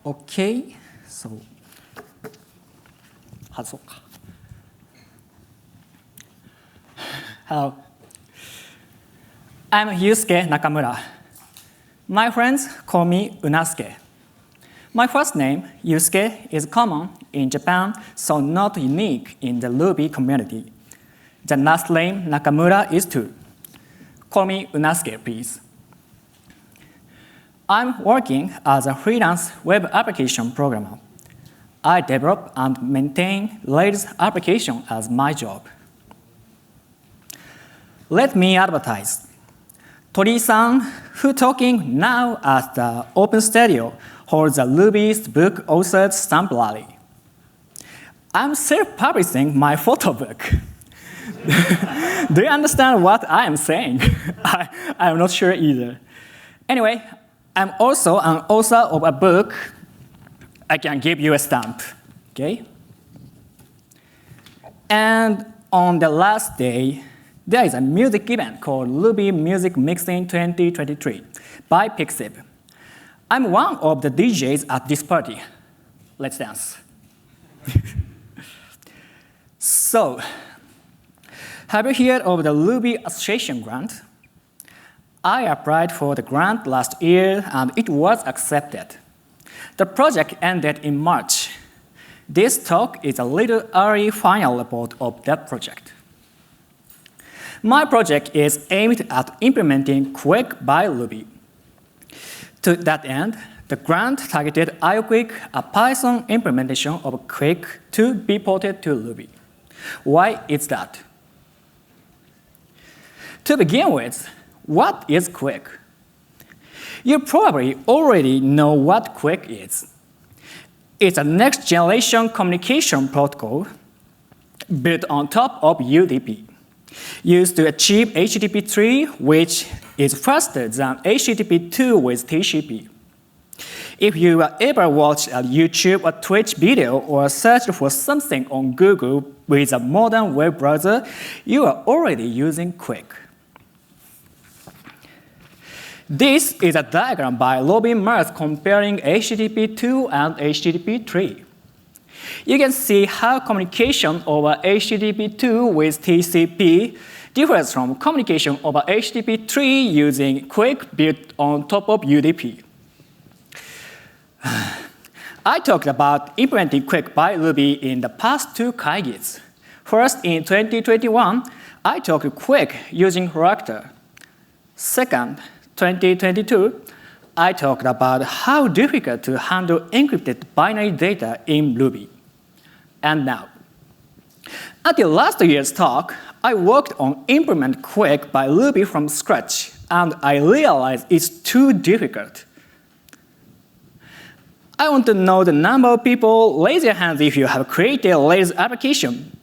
Okay, so 外そうか。Hello, I'm Yusuke Nakamura. My friends call me Unasuke. My first name, Yusuke, is common in Japan, so not unique in the Ruby community. The last name Nakamura is too. Call me Unasuke, please. I'm working as a freelance web application programmer. I develop and maintain Rails application as my job. Let me advertise. Tori-san, who talking now at the Open Studio, holds a Ruby's book authored stamp rally. I'm self-publishing my photo book. Do you understand what I am saying? I'm not sure either. Anyway, I'm also an author of a book. I can give you a stamp, okay? And on the last day, there is a music event called Ruby Music Mixing 2023 by Pixiv. I'm one of the DJs at this party. Let's dance. So, have you heard of the Ruby Association grant? I applied for the grant last year and it was accepted. The project ended in March. This talk is a little early final report of that project. My project is aimed at implementing QUIC by Ruby. To that end, the grant targeted QUIC, a Python implementation of QUIC, to be ported to Ruby. Why is that? To begin with, what is QUIC? You probably already know what QUIC is. It's a next-generation communication protocol built on top of UDP, used to achieve HTTP 3, which is faster than HTTP 2 with TCP. If you ever watched a YouTube or Twitch video or searched for something on Google with a modern web browser, you are already using QUIC. This is a diagram by Robin Merth comparing HTTP 2 and HTTP 3. You can see how communication over HTTP 2 with TCP differs from communication over HTTP 3 using QUIC built on top of UDP. I talked about implementing QUIC by Ruby in the past two Kaigis. First, in 2021, I talked QUIC using Reactor. Second, 2022, I talked about how difficult to handle encrypted binary data in Ruby. And now, until last year's talk, I worked on implement QUIC by Ruby from scratch, and I realized it's too difficult. I want to know the number of people. Raise your hands if you have created a Rails application.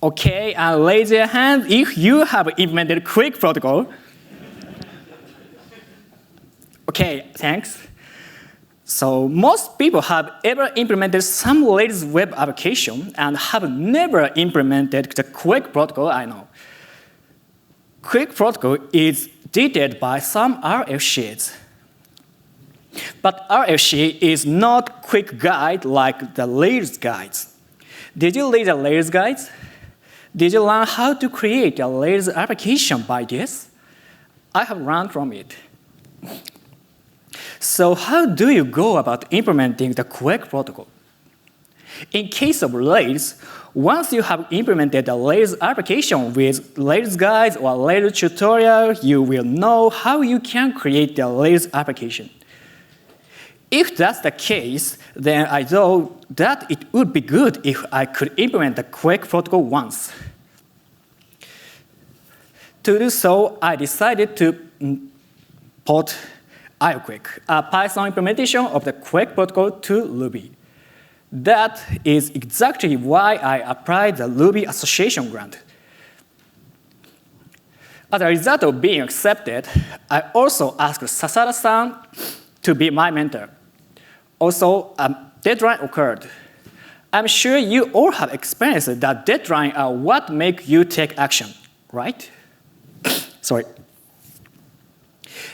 Okay, and raise your hand if you have implemented QUIC protocol. Okay, thanks. So most people have ever implemented some Rails web application and have never implemented the QUIC protocol, I know. QUIC protocol is detailed by some RF sheets. But RF is not QUIC guide like the Rails guides. Did you read the Rails guides? Did you learn how to create a Rails application by this? I have learned from it. So how do you go about implementing the QUIC protocol? In case of Rails, once you have implemented a Rails application with Rails guides or Rails tutorial, you will know how you can create a Rails application. If that's the case, then I thought that it would be good if I could implement the QUIC protocol once. To do so, I decided to port QUIC, a Python implementation of the QUIC protocol, to Ruby. That is exactly why I applied the Ruby Association grant. As a result of being accepted, I also asked Sasada-san to be my mentor. Also, a deadline occurred. I'm sure you all have experienced that deadlines are what make you take action, right? Sorry.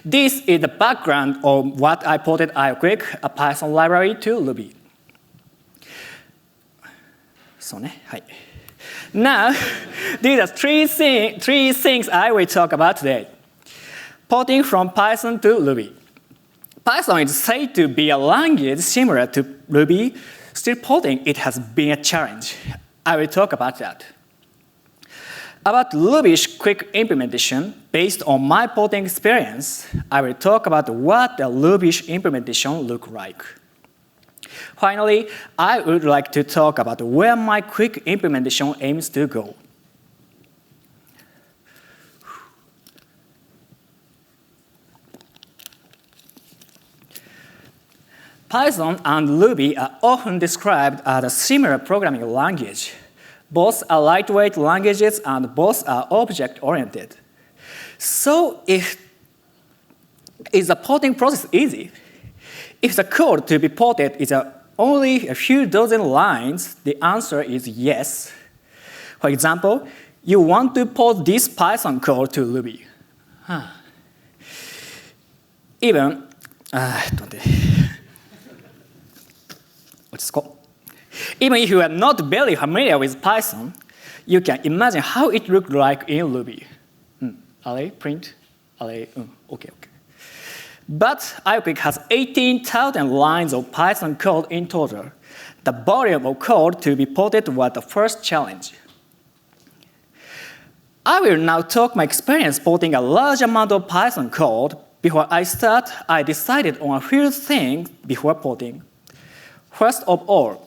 This is the background of what I ported QUIC, a Python library, to Ruby. Now, these are three things I will talk about today. Porting from Python to Ruby. Python is said to be a language similar to Ruby. Still porting it has been a challenge. I will talk about that. About Ruby's QUIC implementation, based on my porting experience, I will talk about what the Ruby's implementation looks like. Finally, I would like to talk about where my QUIC implementation aims to go. Python and Ruby are often described as a similar programming language. Both are lightweight languages and both are object-oriented. So is the porting process easy? If the code to be ported is only a few dozen lines, the answer is yes. For example, you want to port this Python code to Ruby. Even if you are not very familiar with Python, you can imagine how it looked like in Ruby. Array, print, array, okay. But QUIC has 18,000 lines of Python code in total. The volume of code to be ported was the first challenge. I will now talk my experience porting a large amount of Python code. Before I start, I decided on a few things before porting. First of all,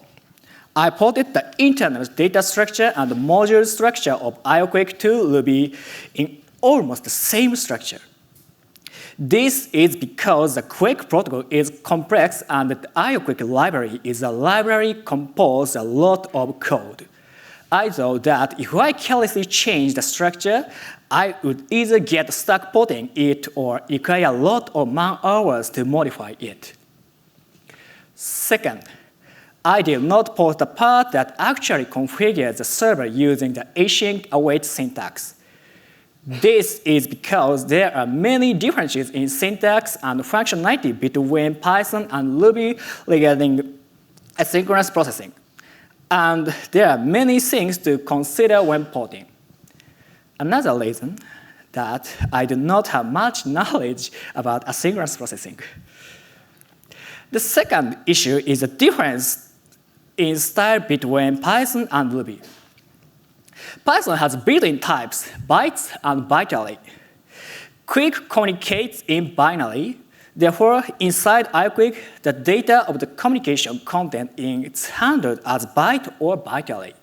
I ported the internal data structure and the module structure of QUIC to Ruby in almost the same structure. This is because the QUIC protocol is complex and the QUIC library is a library composed a lot of code. I thought that if I carelessly change the structure, I would either get stuck porting it or require a lot of man-hours to modify it. Second, I did not port the part that actually configures the server using the async await syntax. This is because there are many differences in syntax and functionality between Python and Ruby regarding asynchronous processing. And there are many things to consider when porting. Another reason that I do not have much knowledge about asynchronous processing. The second issue is the difference in style between Python and Ruby. Python has built-in types, bytes and byte array. QUIC communicates in binary. Therefore, inside QUIC, the data of the communication content is handled as byte or byte array.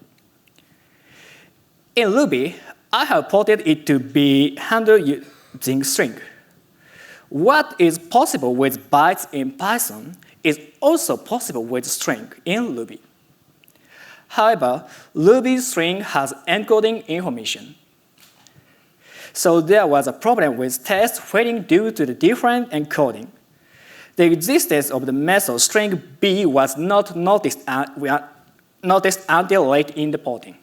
In Ruby, I have ported it to be handled using string. What is possible with bytes in Python is also possible with string in Ruby. However, Ruby's string has encoding information. So there was a problem with tests failing due to the different encoding. The existence of the method string b was not noticed until late in the porting.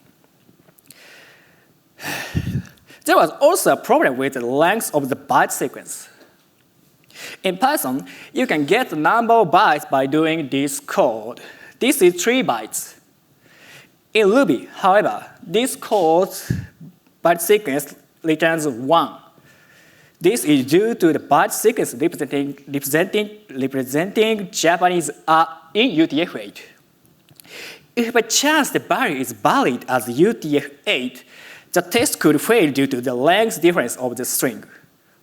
There was also a problem with the length of the byte sequence. In Python, you can get the number of bytes by doing this code. This is 3 bytes. In Ruby, however, this code byte sequence returns 1. This is due to the byte sequence representing Japanese in UTF-8. If by chance the value is valid as UTF-8, the test could fail due to the length difference of the string.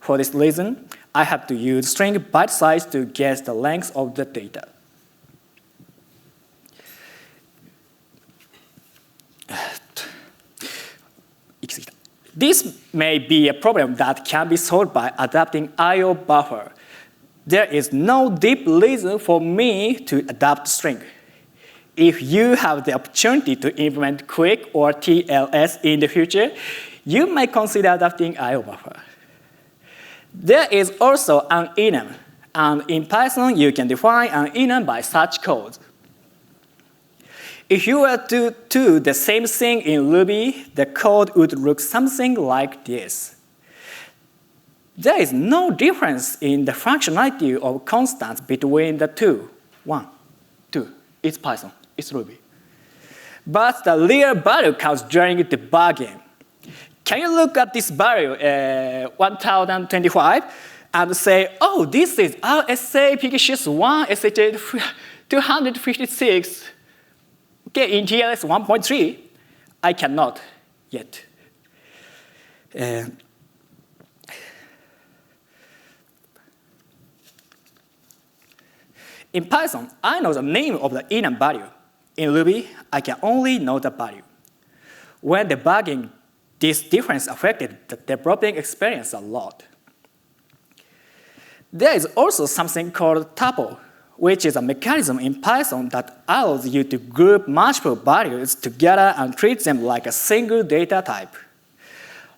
For this reason, I have to use string byte size to guess the length of the data. This may be a problem that can be solved by adapting I/O buffer. There is no deep reason for me to adapt string. If you have the opportunity to implement QUIC or TLS in the future, you may consider adapting I/O buffer. There is also an enum, and in Python, you can define an enum by such code. If you were to do the same thing in Ruby, the code would look something like this. there is no difference in the functionality of constants between the two. 1, 2, it's Python, it's Ruby. But the real value counts during debugging. Can you look at this value, 1025, and say, oh, this is RSA PK61 SH 256, okay, in TLS 1.3? I cannot yet. In Python, I know the name of the enum value. In Ruby, I can only know the value. When debugging, this difference affected the developing experience a lot. There is also something called tuple, which is a mechanism in Python that allows you to group multiple values together and treat them like a single data type.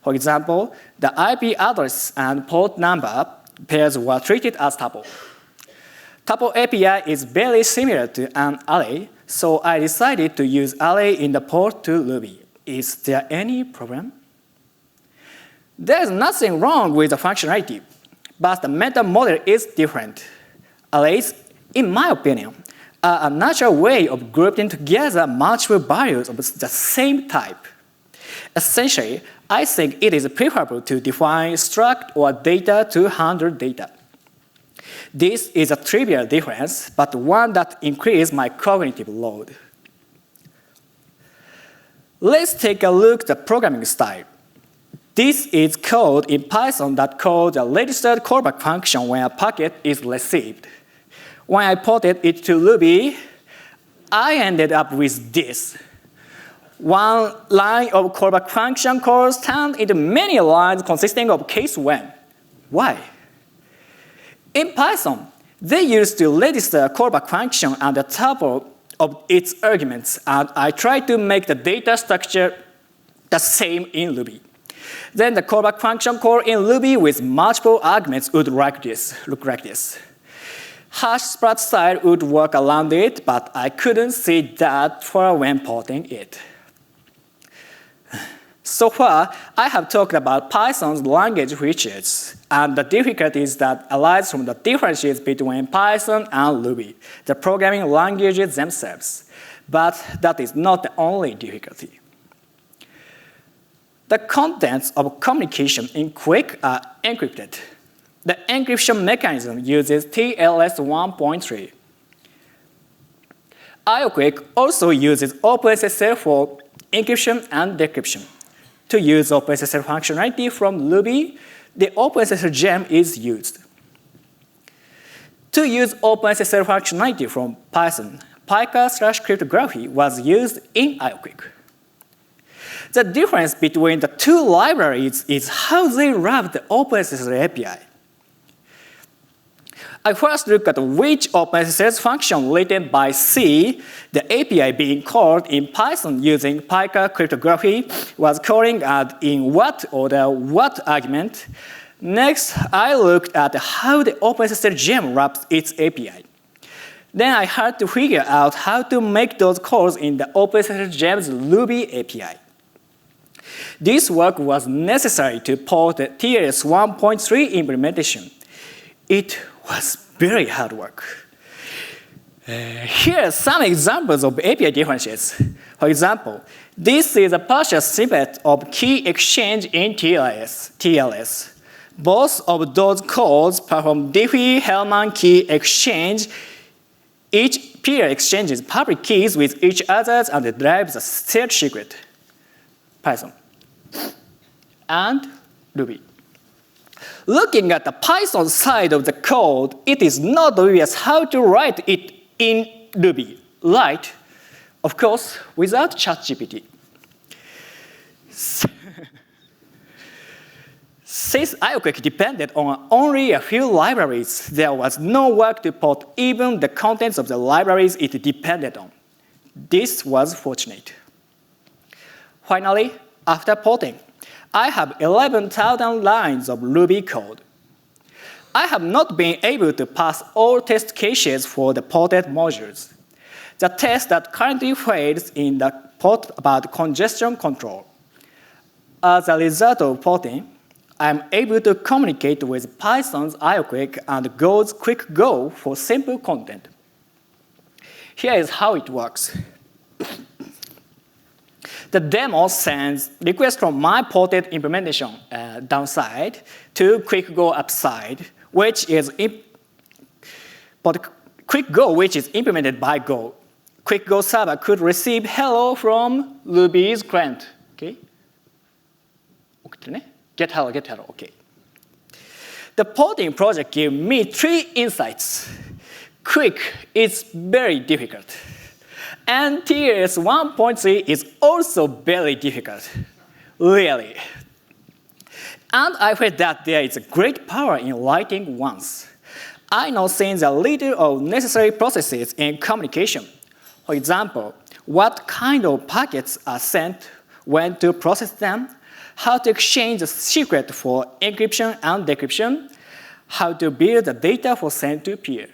For example, the IP address and port number pairs were treated as tuple. Tuple API is very similar to an array, so I decided to use array in the port to Ruby. Is there any problem? There is nothing wrong with the functionality, but the meta model is different. Arrays, in my opinion, are a natural way of grouping together multiple values of the same type. Essentially, I think it is preferable to define struct or data to handle data. This is a trivial difference, but one that increases my cognitive load. Let's take a look at the programming style. This is code in Python that calls a registered callback function when a packet is received. When I ported it to Ruby, I ended up with this. One line of callback function calls turned into many lines consisting of case when. Why? In Python, they used to register a callback function and the tuple of its arguments, and I tried to make the data structure the same in Ruby. Then the callback function call in Ruby with multiple arguments would look like this. Hash splat style would work around it, but I couldn't see that for when porting it. So far, I have talked about Python's language features and the difficulties that arise from the differences between Python and Ruby, the programming languages themselves. But that is not the only difficulty. The contents of communication in QUIC are encrypted. The encryption mechanism uses TLS 1.3. QUIC also uses OpenSSL for encryption and decryption. To use OpenSSL functionality from Ruby, the OpenSSL gem is used. To use OpenSSL functionality from Python, Pika/cryptography was used in QUIC. The difference between the two libraries is how they wrap the OpenSSL API. I first looked at which OpenSSL function written by C, the API being called in Python using Pika cryptography, was calling at in what order what argument. Next, I looked at how the OpenSSL gem wraps its API. Then I had to figure out how to make those calls in the OpenSSL gem's Ruby API. This work was necessary to port the TLS 1.3 implementation. It was very hard work. Here are some examples of API differences. For example, this is a partial snippet of key exchange in TLS. Both of those calls perform Diffie-Hellman key exchange. Each peer exchanges public keys with each other and derives a shared secret. Python and Ruby. Looking at the Python side of the code, it is not obvious how to write it in Ruby, right? Of course, without ChatGPT. Since QUIC depended on only a few libraries, there was no work to port even the contents of the libraries it depended on. This was fortunate. Finally, after porting, I have 11,000 lines of Ruby code. I have not been able to pass all test cases for the ported modules. The test that currently fails in the port about congestion control. As a result of porting, I'm able to communicate with Python's IOQuick and Go's QUIC Go for simple content. Here is how it works. The demo sends requests from my ported implementation downside to QUIC Go upside, which is QUIC Go, which is implemented by Go. QUIC Go server could receive hello from Ruby's client. Okay? Get hello, okay. The porting project gave me 3 insights. QUIC is very difficult. And TLS 1.3 is also very difficult, really. And I felt that there is a great power in writing once. I know things a little of necessary processes in communication. For example, what kind of packets are sent, when to process them, how to exchange the secret for encryption and decryption, how to build the data for send to peer.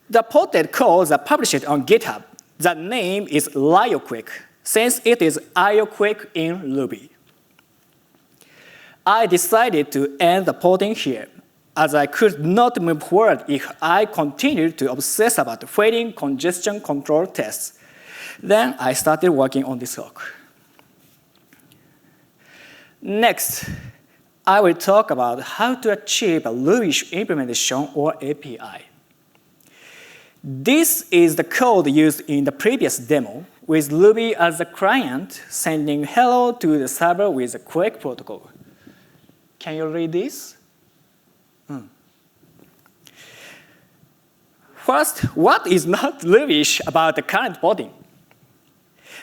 The ported codes are published on GitHub. The name is IOQuick, since it is IOQuick in Ruby. I decided to end the porting here, as I could not move forward if I continued to obsess about failing congestion control tests. Then I started working on this hook. Next, I will talk about how to achieve a Ruby implementation or API. This is the code used in the previous demo, with Ruby as the client sending hello to the server with the QUIC protocol. Can you read this? First, what is not Ruby-ish about the current porting?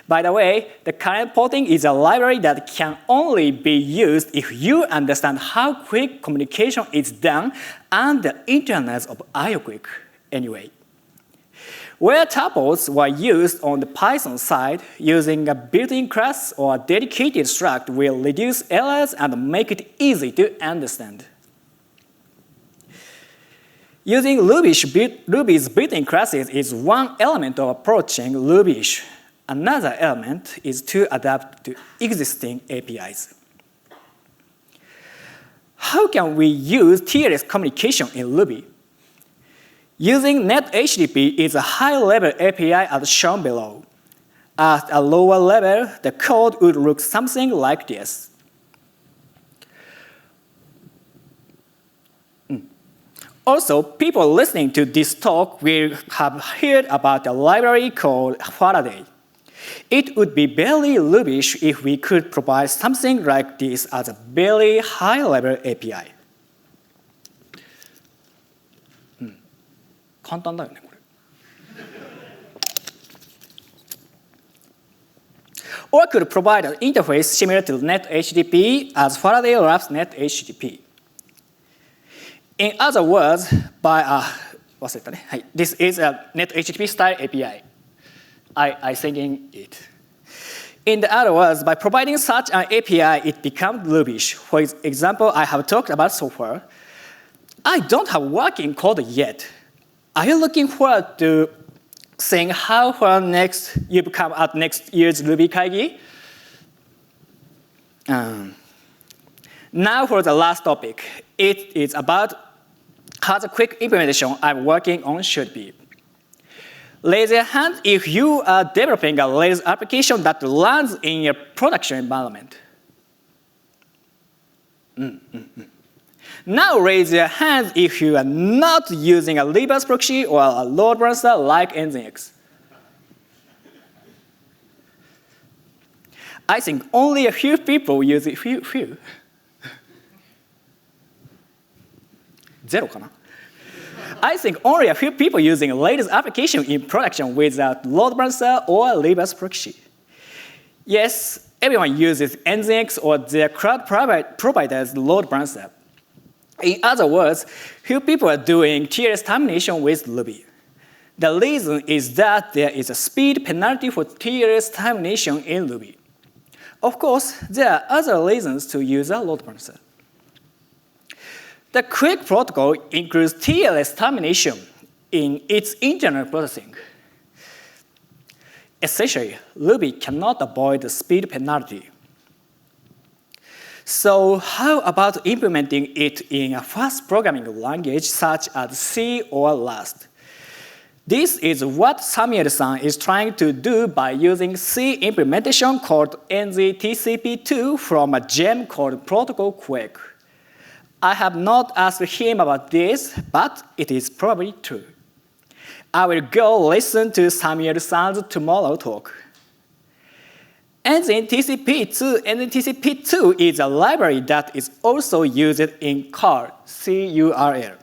By the way, the current porting is a library that can only be used if you understand how QUIC communication is done and the internals of IOQuick anyway. Where tuples were used on the Python side, using a built-in class or a dedicated struct will reduce errors and make it easy to understand. Using Ruby's built-in classes is one element of approaching Ruby-ish. Another element is to adapt to existing APIs. How can we use TLS communication in Ruby? Using NetHTTP is a high-level API as shown below. At a lower level, the code would look something like this. Also, people listening to this talk will have heard about a library called Faraday. It would be very Ruby-ish if we could provide something like this as a very high-level API. 簡単だよね、これ。Or could provide an interface similar to NetHTTP as Faraday wraps NetHTTP. In other words, this is a NetHTTP style API. I thinking it. In other words, by providing such an API, it becomes Ruby-ish. For example, I have talked about so far. I don't have working code yet. Are you looking forward to seeing how far you become at next year's RubyKaigi? Now for the last topic. It is about how the QUIC implementation I'm working on should be. Raise your hand if you are developing a Rails application that runs in your production environment. Now raise your hand if you are not using a reverse proxy or a load balancer like Nginx. I think only a few people use it. Few. ゼロかな? I think only a few people using Rails application in production without load balancer or reverse proxy. Yes, everyone uses Nginx or their cloud provider's load balancer. In other words, few people are doing TLS termination with Ruby. The reason is that there is a speed penalty for TLS termination in Ruby. Of course, there are other reasons to use a load balancer. The QUIC protocol includes TLS termination in its internal processing. Essentially, Ruby cannot avoid the speed penalty. So how about implementing it in a fast programming language such as C or Rust? This is what Samuel-san is trying to do by using C implementation called NZTCP2 from a gem called protocol QUIC. I have not asked him about this, but it is probably true. I will go listen to Samuel-san's tomorrow talk. NZTCP2 is a library that is also used in CURL, C-U-R-L.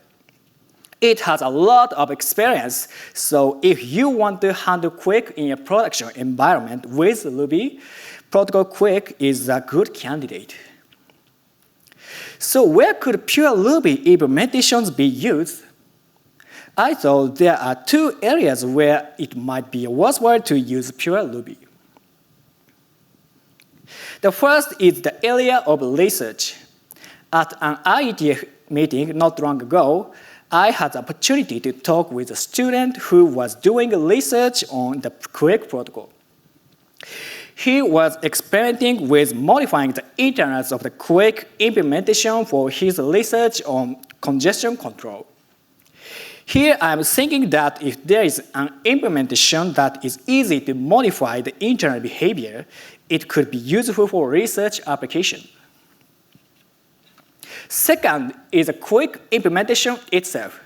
It has a lot of experience, so if you want to handle QUIC in a production environment with Ruby, Protocol QUIC is a good candidate. So where could pure Ruby implementations be used? I thought there are two areas where it might be worthwhile to use pure Ruby. The first is the area of research. At an IETF meeting not long ago, I had the opportunity to talk with a student who was doing research on the QUIC protocol. He was experimenting with modifying the internals of the QUIC implementation for his research on congestion control. Here I'm thinking that if there is an implementation that is easy to modify the internal behavior, it could be useful for research application. Second is a QUIC implementation itself.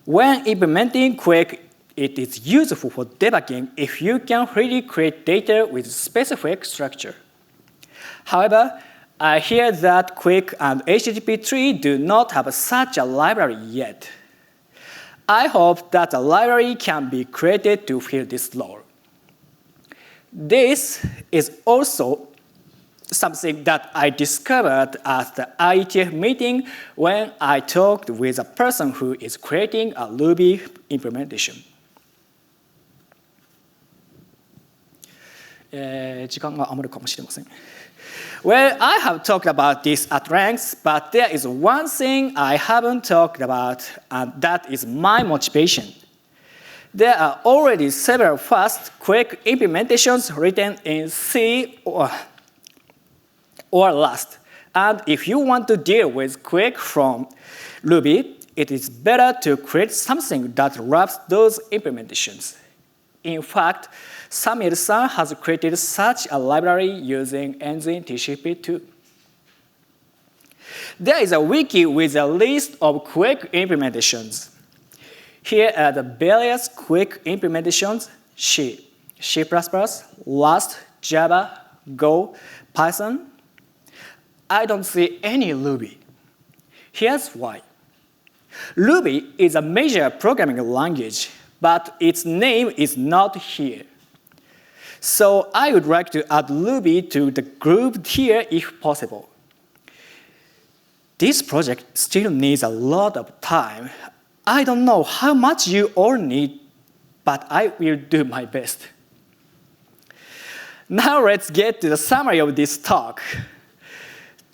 When implementing QUIC, it is useful for debugging if you can really create data with specific structure. However, I hear that QUIC and HTTP3 do not have such a library yet. I hope that a library can be created to fill this role. This is also something that I discovered at the IETF meeting when I talked with a person who is creating a Ruby implementation. 時間が余るかもしれません。Well, I have talked about this at length, but there is one thing I haven't talked about, and that is my motivation. There are already several fast, quick implementations written in C or Rust. And if you want to deal with QUIC from Ruby, it is better to create something that wraps those implementations. In fact, Samuel-san has created such a library using NZTCP2. There is a wiki with a list of QUIC implementations. Here are the various QUIC implementations: C, C++, Rust, Java, Go, Python. I don't see any Ruby. Here's why. Ruby is a major programming language, but its name is not here. So I would like to add Ruby to the group here if possible. This project still needs a lot of time. I don't know how much you all need, but I will do my best. Now let's get to the summary of this talk.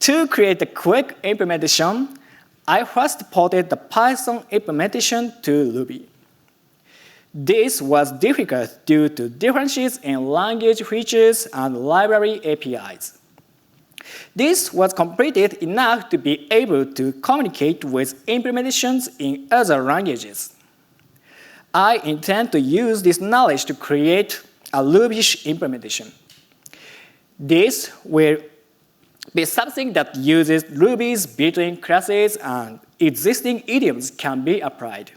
To create a QUIC implementation, I first ported the Python implementation to Ruby. This was difficult due to differences in language features and library APIs. This was completed enough to be able to communicate with implementations in other languages. I intend to use this knowledge to create a Ruby-ish implementation. This will be something that uses Ruby's built-in classes and existing idioms can be applied.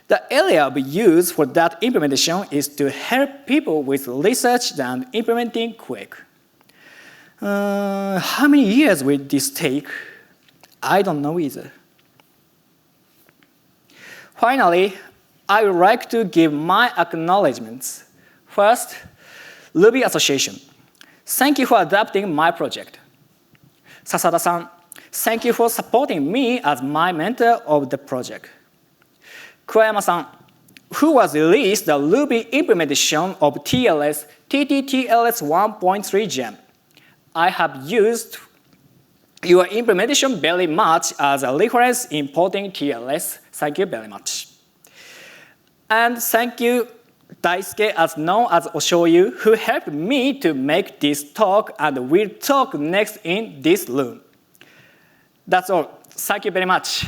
The area of use for that implementation is to help people with research and implementing QUIC. How many years will this take? I don't know either. Finally, I would like to give my acknowledgements. First, Ruby Association. Thank you for adopting my project. Sasada-san, thank you for supporting me as my mentor of the project. Kuwayama-san, who was released the Ruby implementation of TLS TTTLS 1.3 gem. I have used your implementation very much as a reference in porting TLS. Thank you very much. And thank you Daisuke, as known as Oshoyu, who helped me to make this talk and will talk next in this room. That's all. Thank you very much.